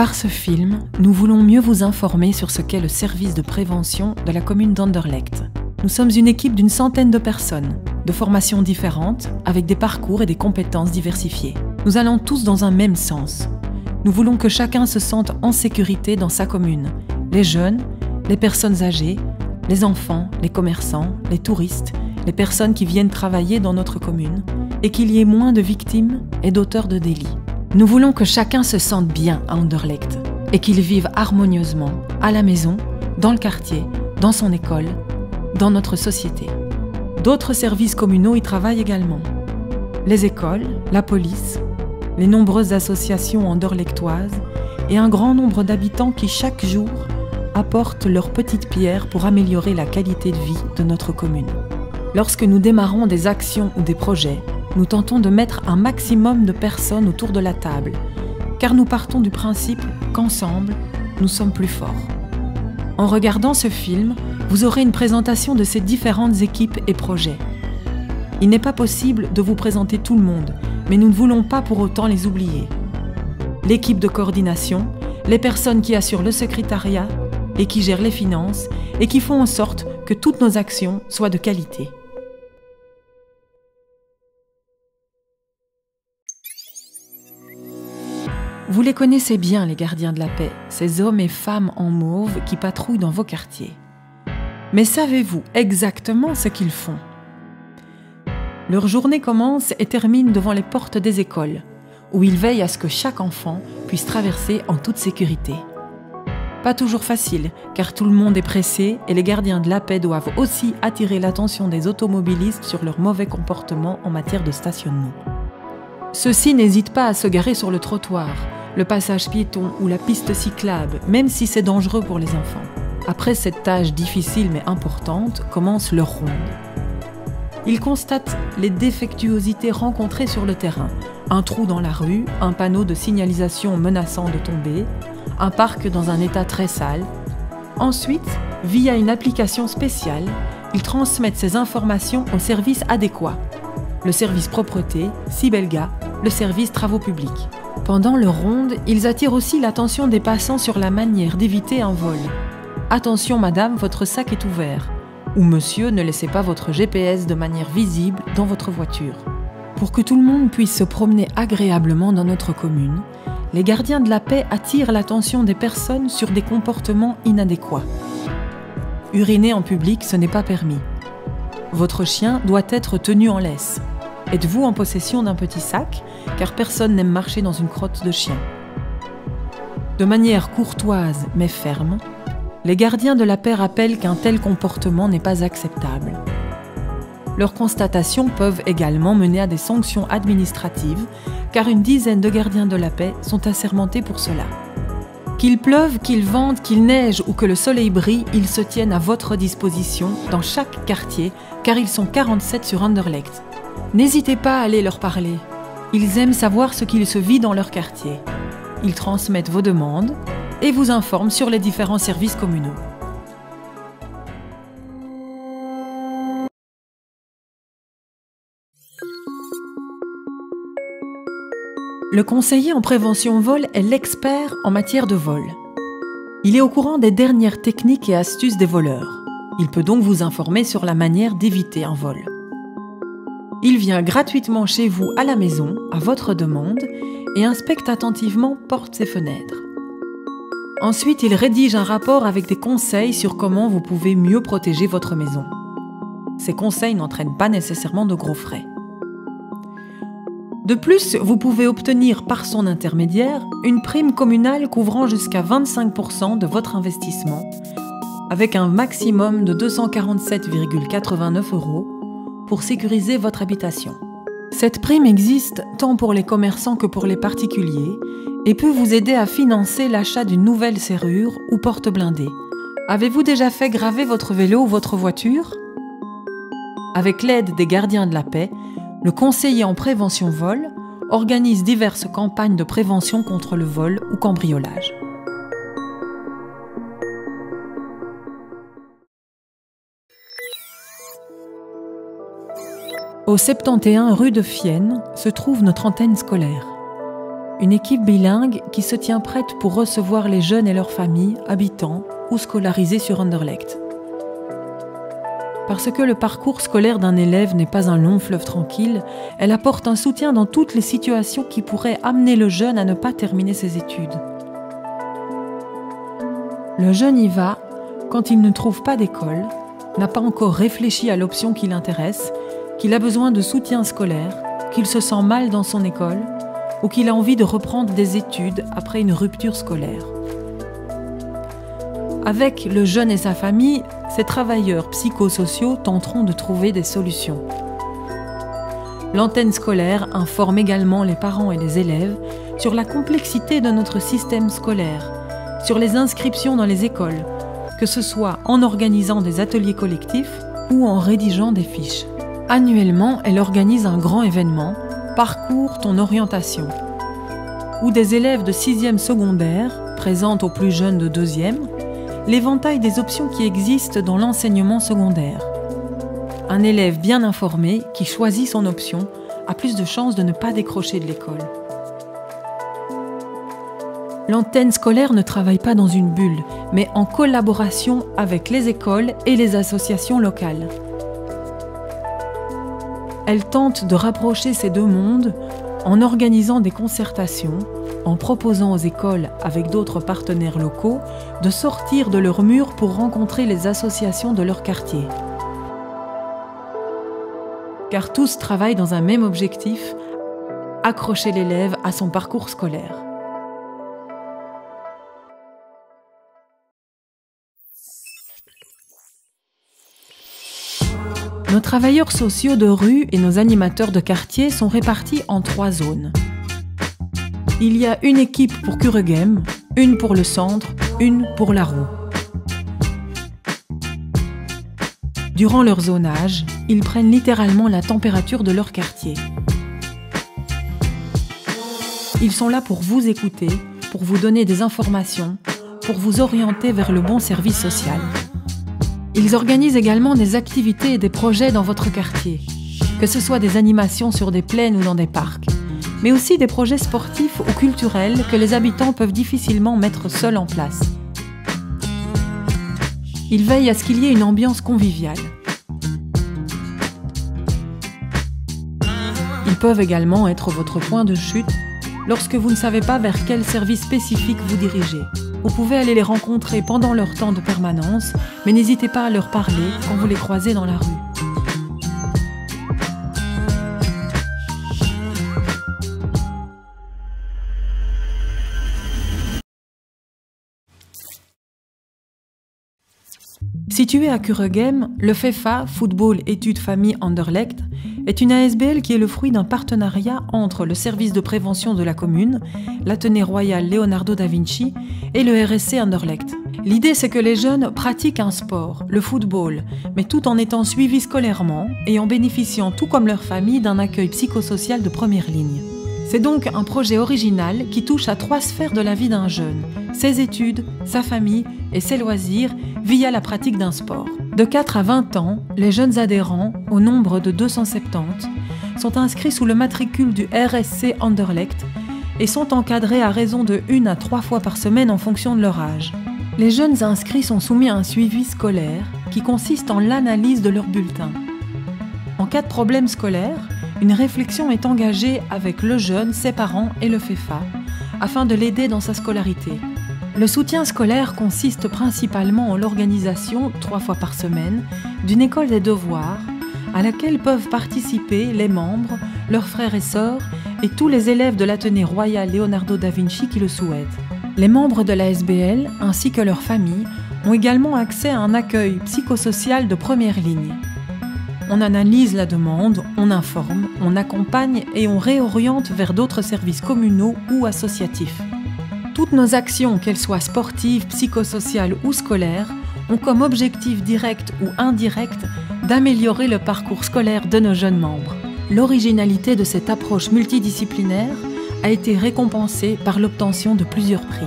Par ce film, nous voulons mieux vous informer sur ce qu'est le service de prévention de la commune d'Anderlecht. Nous sommes une équipe d'une centaine de personnes, de formations différentes, avec des parcours et des compétences diversifiées. Nous allons tous dans un même sens. Nous voulons que chacun se sente en sécurité dans sa commune. Les jeunes, les personnes âgées, les enfants, les commerçants, les touristes, les personnes qui viennent travailler dans notre commune, et qu'il y ait moins de victimes et d'auteurs de délits. Nous voulons que chacun se sente bien à Anderlecht et qu'il vive harmonieusement à la maison, dans le quartier, dans son école, dans notre société. D'autres services communaux y travaillent également. Les écoles, la police, les nombreuses associations anderlechtoises et un grand nombre d'habitants qui chaque jour apportent leur petite pierre pour améliorer la qualité de vie de notre commune. Lorsque nous démarrons des actions ou des projets, nous tentons de mettre un maximum de personnes autour de la table, car nous partons du principe qu'ensemble, nous sommes plus forts. En regardant ce film, vous aurez une présentation de ces différentes équipes et projets. Il n'est pas possible de vous présenter tout le monde, mais nous ne voulons pas pour autant les oublier. L'équipe de coordination, les personnes qui assurent le secrétariat et qui gèrent les finances et qui font en sorte que toutes nos actions soient de qualité. Vous les connaissez bien, les gardiens de la paix, ces hommes et femmes en mauve qui patrouillent dans vos quartiers. Mais savez-vous exactement ce qu'ils font ? Leur journée commence et termine devant les portes des écoles, où ils veillent à ce que chaque enfant puisse traverser en toute sécurité. Pas toujours facile, car tout le monde est pressé et les gardiens de la paix doivent aussi attirer l'attention des automobilistes sur leur mauvais comportement en matière de stationnement. Ceux-ci n'hésitent pas à se garer sur le trottoir, le passage piéton ou la piste cyclable, même si c'est dangereux pour les enfants. Après cette tâche difficile mais importante, commence leur ronde. Ils constatent les défectuosités rencontrées sur le terrain. Un trou dans la rue, un panneau de signalisation menaçant de tomber, un parc dans un état très sale. Ensuite, via une application spéciale, ils transmettent ces informations au service adéquat. Le service propreté, Sibelga, le service travaux publics. Pendant leur ronde, ils attirent aussi l'attention des passants sur la manière d'éviter un vol. Attention madame, votre sac est ouvert. Ou monsieur, ne laissez pas votre GPS de manière visible dans votre voiture. Pour que tout le monde puisse se promener agréablement dans notre commune, les gardiens de la paix attirent l'attention des personnes sur des comportements inadéquats. Uriner en public, ce n'est pas permis. Votre chien doit être tenu en laisse. Êtes-vous en possession d'un petit sac, car personne n'aime marcher dans une crotte de chien. De manière courtoise mais ferme, les gardiens de la paix rappellent qu'un tel comportement n'est pas acceptable. Leurs constatations peuvent également mener à des sanctions administratives, car une dizaine de gardiens de la paix sont assermentés pour cela. Qu'il pleuve, qu'il vente, qu'il neige ou que le soleil brille, ils se tiennent à votre disposition dans chaque quartier, car ils sont 47 sur Anderlecht. N'hésitez pas à aller leur parler. Ils aiment savoir ce qu'il se vit dans leur quartier. Ils transmettent vos demandes et vous informent sur les différents services communaux. Le conseiller en prévention vol est l'expert en matière de vol. Il est au courant des dernières techniques et astuces des voleurs. Il peut donc vous informer sur la manière d'éviter un vol. Il vient gratuitement chez vous à la maison, à votre demande, et inspecte attentivement portes et fenêtres. Ensuite, il rédige un rapport avec des conseils sur comment vous pouvez mieux protéger votre maison. Ces conseils n'entraînent pas nécessairement de gros frais. De plus, vous pouvez obtenir par son intermédiaire une prime communale couvrant jusqu'à 25% de votre investissement, avec un maximum de 247,89 € pour sécuriser votre habitation. Cette prime existe tant pour les commerçants que pour les particuliers et peut vous aider à financer l'achat d'une nouvelle serrure ou porte blindée. Avez-vous déjà fait graver votre vélo ou votre voiture ? Avec l'aide des gardiens de la paix, le conseiller en prévention vol organise diverses campagnes de prévention contre le vol ou cambriolage. Au 71 rue de Fienne se trouve notre antenne scolaire. Une équipe bilingue qui se tient prête pour recevoir les jeunes et leurs familles, habitants ou scolarisés sur Anderlecht. Parce que le parcours scolaire d'un élève n'est pas un long fleuve tranquille, elle apporte un soutien dans toutes les situations qui pourraient amener le jeune à ne pas terminer ses études. Le jeune y va quand il ne trouve pas d'école, n'a pas encore réfléchi à l'option qui l'intéresse, qu'il a besoin de soutien scolaire, qu'il se sent mal dans son école ou qu'il a envie de reprendre des études après une rupture scolaire. Avec le jeune et sa famille, ces travailleurs psychosociaux tenteront de trouver des solutions. L'antenne scolaire informe également les parents et les élèves sur la complexité de notre système scolaire, sur les inscriptions dans les écoles, que ce soit en organisant des ateliers collectifs ou en rédigeant des fiches. Annuellement, elle organise un grand événement, Parcours ton orientation, où des élèves de 6e secondaire présentent aux plus jeunes de 2e l'éventail des options qui existent dans l'enseignement secondaire. Un élève bien informé qui choisit son option a plus de chances de ne pas décrocher de l'école. L'antenne scolaire ne travaille pas dans une bulle, mais en collaboration avec les écoles et les associations locales. Elle tente de rapprocher ces deux mondes en organisant des concertations, en proposant aux écoles, avec d'autres partenaires locaux, de sortir de leurs murs pour rencontrer les associations de leur quartier. Car tous travaillent dans un même objectif, accrocher l'élève à son parcours scolaire. Nos travailleurs sociaux de rue et nos animateurs de quartier sont répartis en 3 zones. Il y a une équipe pour Kuregem, une pour le centre, une pour la roue. Durant leur zonage, ils prennent littéralement la température de leur quartier. Ils sont là pour vous écouter, pour vous donner des informations, pour vous orienter vers le bon service social. Ils organisent également des activités et des projets dans votre quartier, que ce soit des animations sur des plaines ou dans des parcs, mais aussi des projets sportifs ou culturels que les habitants peuvent difficilement mettre seuls en place. Ils veillent à ce qu'il y ait une ambiance conviviale. Ils peuvent également être votre point de chute lorsque vous ne savez pas vers quel service spécifique vous dirigez. Vous pouvez aller les rencontrer pendant leur temps de permanence, mais n'hésitez pas à leur parler quand vous les croisez dans la rue. Situé à Kuregem, le FEFA, Football Études Famille Anderlecht, est une ASBL qui est le fruit d'un partenariat entre le service de prévention de la commune, l'Athénée royal Leonardo da Vinci et le RSC Anderlecht. L'idée, c'est que les jeunes pratiquent un sport, le football, mais tout en étant suivis scolairement et en bénéficiant, tout comme leur famille, d'un accueil psychosocial de première ligne. C'est donc un projet original qui touche à 3 sphères de la vie d'un jeune, ses études, sa famille et ses loisirs via la pratique d'un sport. De 4 à 20 ans, les jeunes adhérents, au nombre de 270, sont inscrits sous le matricule du RSC Anderlecht et sont encadrés à raison de 1 à 3 fois par semaine en fonction de leur âge. Les jeunes inscrits sont soumis à un suivi scolaire qui consiste en l'analyse de leur bulletin. En cas de problème scolaire, une réflexion est engagée avec le jeune, ses parents et le FEFA afin de l'aider dans sa scolarité. Le soutien scolaire consiste principalement en l'organisation, 3 fois par semaine, d'une école des devoirs à laquelle peuvent participer les membres, leurs frères et sœurs et tous les élèves de l'Athénée royal Leonardo da Vinci qui le souhaitent. Les membres de la SBL ainsi que leurs familles ont également accès à un accueil psychosocial de première ligne. On analyse la demande, on informe, on accompagne et on réoriente vers d'autres services communaux ou associatifs. Toutes nos actions, qu'elles soient sportives, psychosociales ou scolaires, ont comme objectif direct ou indirect d'améliorer le parcours scolaire de nos jeunes membres. L'originalité de cette approche multidisciplinaire a été récompensée par l'obtention de plusieurs prix.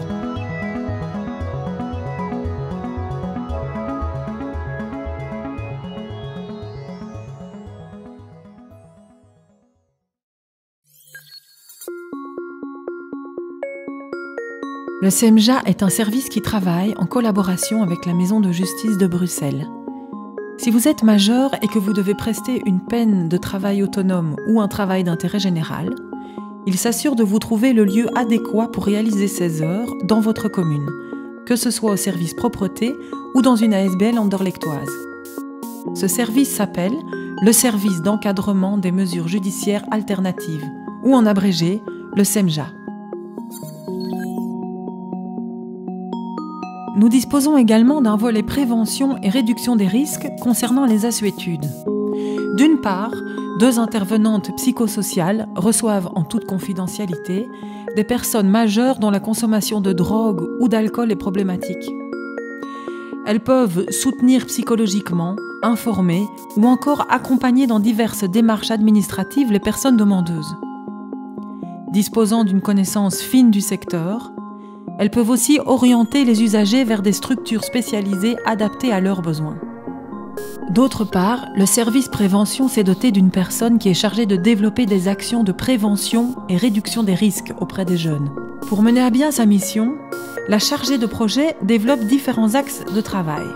Le SEMJA est un service qui travaille en collaboration avec la Maison de justice de Bruxelles. Si vous êtes majeur et que vous devez prester une peine de travail autonome ou un travail d'intérêt général, il s'assure de vous trouver le lieu adéquat pour réaliser ces heures dans votre commune, que ce soit au service propreté ou dans une ASBL anderlechtoise. Ce service s'appelle le service d'encadrement des mesures judiciaires alternatives, ou en abrégé, le SEMJA. Nous disposons également d'un volet prévention et réduction des risques concernant les assuétudes. D'une part, 2 intervenantes psychosociales reçoivent en toute confidentialité des personnes majeures dont la consommation de drogue ou d'alcool est problématique. Elles peuvent soutenir psychologiquement, informer ou encore accompagner dans diverses démarches administratives les personnes demandeuses. Disposant d'une connaissance fine du secteur, elles peuvent aussi orienter les usagers vers des structures spécialisées adaptées à leurs besoins. D'autre part, le service prévention s'est doté d'une personne qui est chargée de développer des actions de prévention et réduction des risques auprès des jeunes. Pour mener à bien sa mission, la chargée de projet développe différents axes de travail.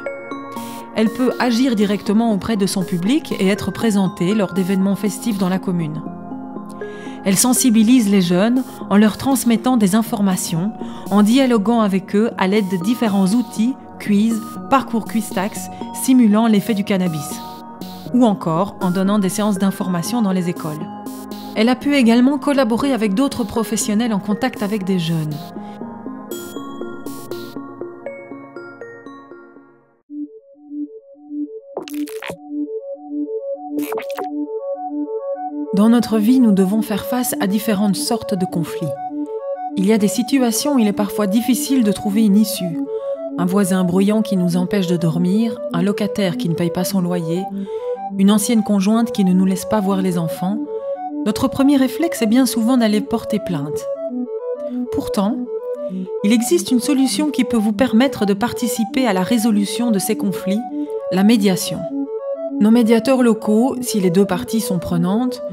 Elle peut agir directement auprès de son public et être présentée lors d'événements festifs dans la commune. Elle sensibilise les jeunes en leur transmettant des informations, en dialoguant avec eux à l'aide de différents outils, quiz, parcours Quiz-Tax, simulant l'effet du cannabis. Ou encore en donnant des séances d'information dans les écoles. Elle a pu également collaborer avec d'autres professionnels en contact avec des jeunes. Dans notre vie, nous devons faire face à différentes sortes de conflits. Il y a des situations où il est parfois difficile de trouver une issue. Un voisin bruyant qui nous empêche de dormir, un locataire qui ne paye pas son loyer, une ancienne conjointe qui ne nous laisse pas voir les enfants. Notre premier réflexe est bien souvent d'aller porter plainte. Pourtant, il existe une solution qui peut vous permettre de participer à la résolution de ces conflits, la médiation. Nos médiateurs locaux, si les 2 parties sont prenantes,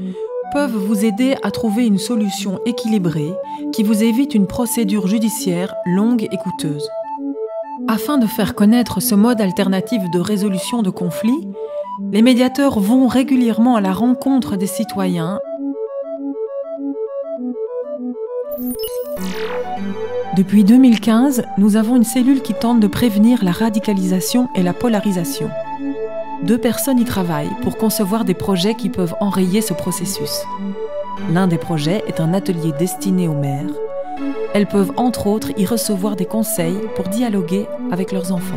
peuvent vous aider à trouver une solution équilibrée qui vous évite une procédure judiciaire longue et coûteuse. Afin de faire connaître ce mode alternatif de résolution de conflits, les médiateurs vont régulièrement à la rencontre des citoyens. Depuis 2015, nous avons une cellule qui tente de prévenir la radicalisation et la polarisation. 2 personnes y travaillent pour concevoir des projets qui peuvent enrayer ce processus. L'un des projets est un atelier destiné aux mères. Elles peuvent entre autres y recevoir des conseils pour dialoguer avec leurs enfants.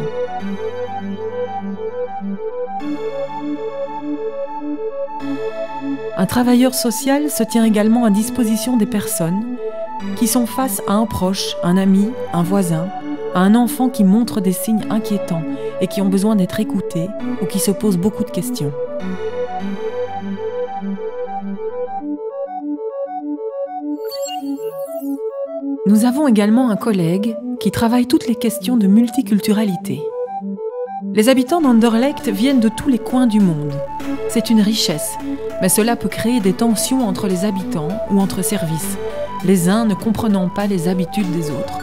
Un travailleur social se tient également à disposition des personnes qui sont face à un proche, un ami, un voisin, à un enfant qui montre des signes inquiétants et qui ont besoin d'être écoutés ou qui se posent beaucoup de questions. Nous avons également un collègue qui travaille toutes les questions de multiculturalité. Les habitants d'Anderlecht viennent de tous les coins du monde. C'est une richesse, mais cela peut créer des tensions entre les habitants ou entre services, les uns ne comprenant pas les habitudes des autres.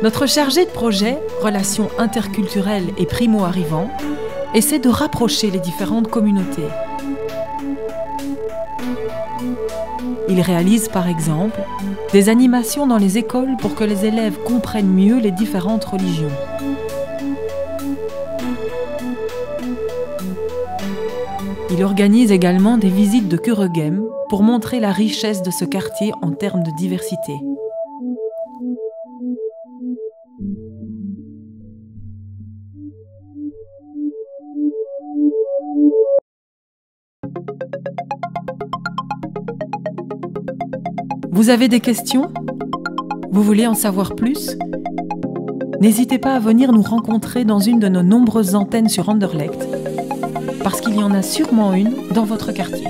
Notre chargé de projet, Relations interculturelles et primo-arrivants, essaie de rapprocher les différentes communautés. Il réalise par exemple des animations dans les écoles pour que les élèves comprennent mieux les différentes religions. Il organise également des visites de Kuregem pour montrer la richesse de ce quartier en termes de diversité. Vous avez des questions? Vous voulez en savoir plus? N'hésitez pas à venir nous rencontrer dans une de nos nombreuses antennes sur Anderlecht, parce qu'il y en a sûrement une dans votre quartier.